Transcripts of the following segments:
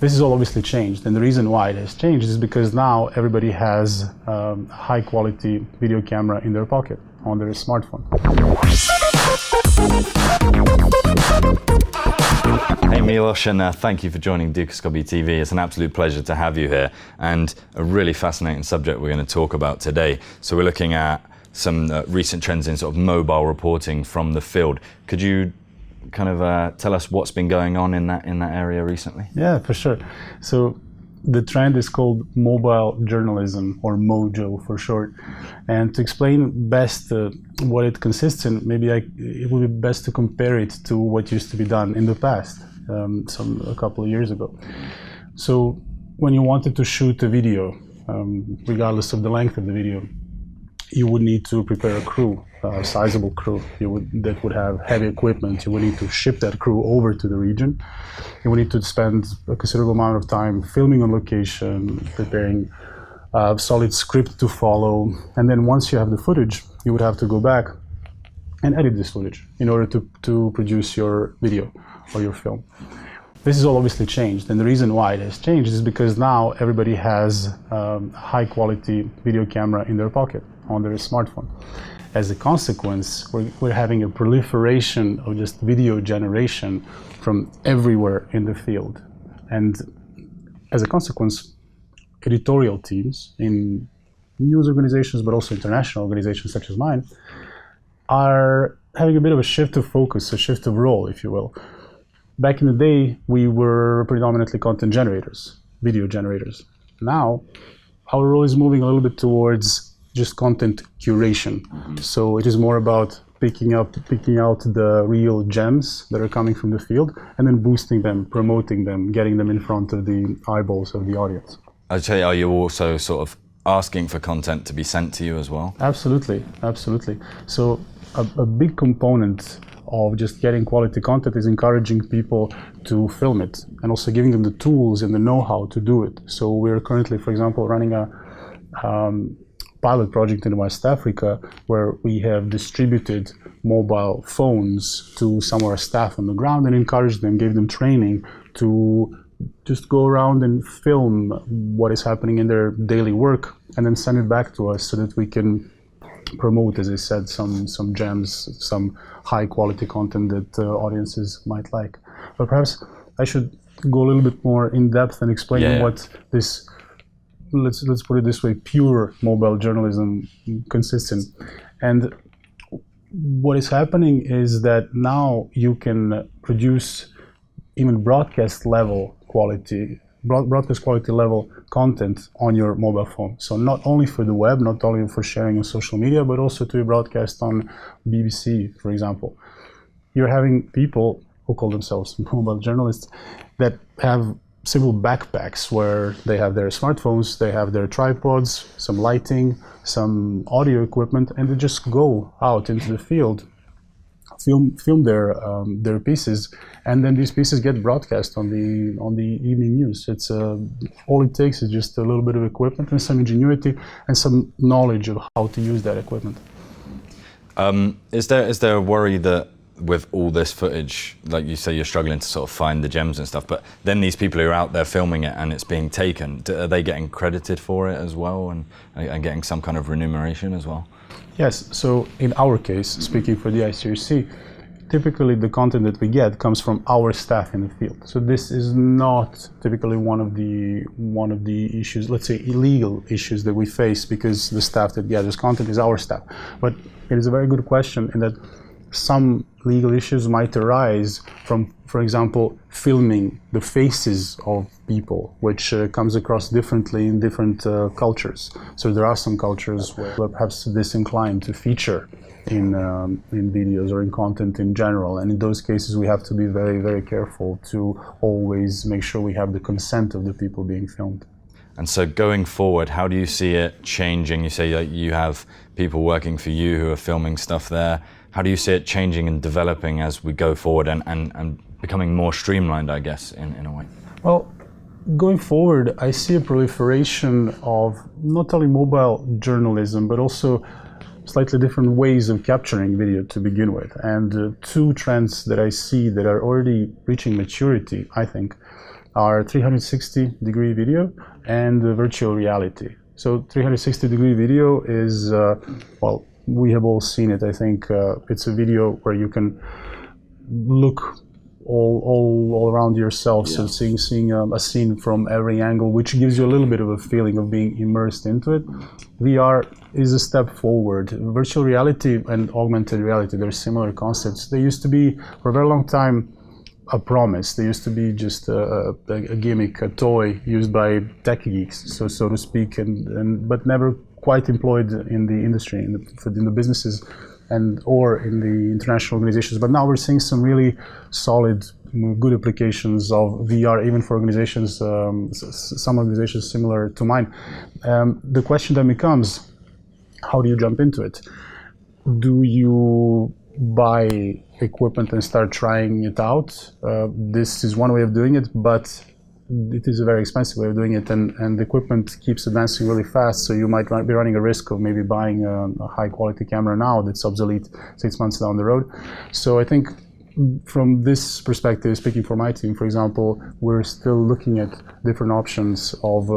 This has all obviously changed, and the reason why it has changed is because now everybody has a high-quality video camera in their pocket, on their smartphone. Hey Milos, and thank you for joining Dukascopy TV. It's an absolute pleasure to have you here, and a really fascinating subject we're going to talk about today. So we're looking at some recent trends in sort of mobile reporting from the field. Could you kind of tell us what's been going on in that area recently? Yeah, for sure. So the trend is called mobile journalism, or MOJO for short. And to explain best what it consists in, maybe it would be best to compare it to what used to be done in the past, a couple of years ago. So when you wanted to shoot a video, regardless of the length of the video, you would need to prepare a crew, a sizable crew that would have heavy equipment. You would need to ship that crew over to the region. You would need to spend a considerable amount of time filming on location, preparing a solid script to follow. And then once you have the footage, you would have to go back and edit this footage in order to produce your video or your film. This has all obviously changed, and the reason why it has changed is because now everybody has a high-quality video camera in their pocket, on their smartphone. As a consequence, we're having a proliferation of just video generation from everywhere in the field. And as a consequence, editorial teams in news organizations, but also international organizations such as mine, are having a bit of a shift of focus, a shift of role, if you will. Back in the day, we were predominantly content generators, video generators. Now, our role is moving a little bit towards just content curation. So it is more about picking out the real gems that are coming from the field, and then boosting them, promoting them, getting them in front of the eyeballs of the audience. I'd say, are you also sort of asking for content to be sent to you as well? Absolutely, absolutely. So a big component of just getting quality content is encouraging people to film it, and also giving them the tools and the know-how to do it. So we're currently, for example, running a pilot project in West Africa where we have distributed mobile phones to some of our staff on the ground and encouraged them, gave them training to just go around and film what is happening in their daily work, and then send it back to us so that we can promote, as I said, some gems, some high quality content that audiences might like. But perhaps I should go a little bit more in depth and explain what this, let's put it this way, pure mobile journalism consists in. And what is happening is that now you can produce even broadcast quality level content on your mobile phone. So not only for the web, not only for sharing on social media, but also to be broadcast on BBC, for example. You're having people who call themselves mobile journalists that have simple backpacks where they have their smartphones, they have their tripods, some lighting, some audio equipment, and they just go out into the field, film their pieces, and then these pieces get broadcast on the evening news. It's all it takes is just a little bit of equipment and some ingenuity and some knowledge of how to use that equipment. Is there a worry that with all this footage, like you say, you're struggling to sort of find the gems and stuff, but then these people who are out there filming it and it's being taken, are they getting credited for it as well, and getting some kind of remuneration as well? Yes, so in our case, speaking for the ICRC, typically the content that we get comes from our staff in the field. So this is not typically one of the issues, let's say illegal issues that we face, because the staff that gathers content is our staff. But it is a very good question in that some legal issues might arise from, for example, filming the faces of people, which comes across differently in different cultures. So there are some cultures where we're perhaps disinclined to feature in videos or in content in general, and in those cases we have to be very, very careful to always make sure we have the consent of the people being filmed. And so going forward, how do you see it changing? You say that you have people working for you who are filming stuff there. How do you see it changing and developing as we go forward and becoming more streamlined, I guess, in a way? Well, going forward, I see a proliferation of not only mobile journalism, but also slightly different ways of capturing video to begin with. And two trends that I see that are already reaching maturity, I think, are 360-degree video and virtual reality. So 360-degree video is, well, we have all seen it. I think it's a video where you can look all around yourself, so seeing a scene from every angle, which gives you a little bit of a feeling of being immersed into it. VR is a step forward. Virtual reality and augmented reality, they're similar concepts. They used to be, for a very long time, a promise. They used to be just a gimmick, a toy used by tech geeks, so to speak, but never quite employed in the industry, in the businesses, or in the international organizations. But now we're seeing some really solid, good applications of VR, even for organizations, some organizations similar to mine. The question then becomes, how do you jump into it? Do you buy equipment and start trying it out? This is one way of doing it, but it is a very expensive way of doing it, and the equipment keeps advancing really fast, so you might be running a risk of maybe buying a high quality camera now that's obsolete 6 months down the road. So I think from this perspective, speaking for my team, for example, we're still looking at different options of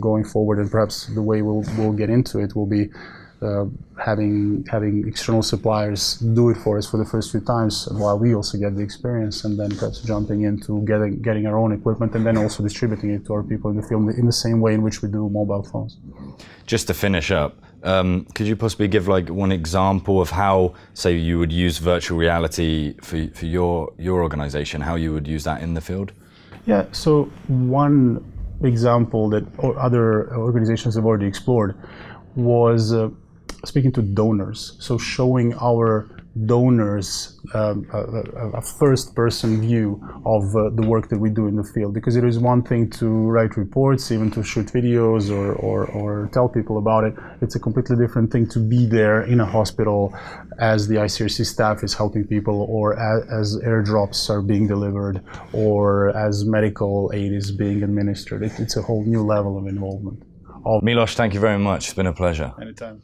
going forward, and perhaps the way we'll get into it will be having external suppliers do it for us for the first few times, while we also get the experience, and then perhaps jumping into getting our own equipment and then also distributing it to our people in the field in the same way in which we do mobile phones. Just to finish up, could you possibly give like one example of how, say, you would use virtual reality for your organization, how you would use that in the field? Yeah, so one example that other organizations have already explored was speaking to donors, so showing our donors a first-person view of the work that we do in the field. Because it is one thing to write reports, even to shoot videos or tell people about it. It's a completely different thing to be there in a hospital as the ICRC staff is helping people, or as airdrops are being delivered, or as medical aid is being administered. It's a whole new level of involvement. Milos, thank you very much. It's been a pleasure. Anytime.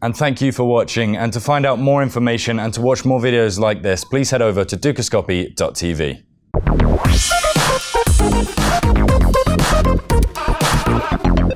And thank you for watching. And to find out more information and to watch more videos like this, please head over to dukascopy.tv.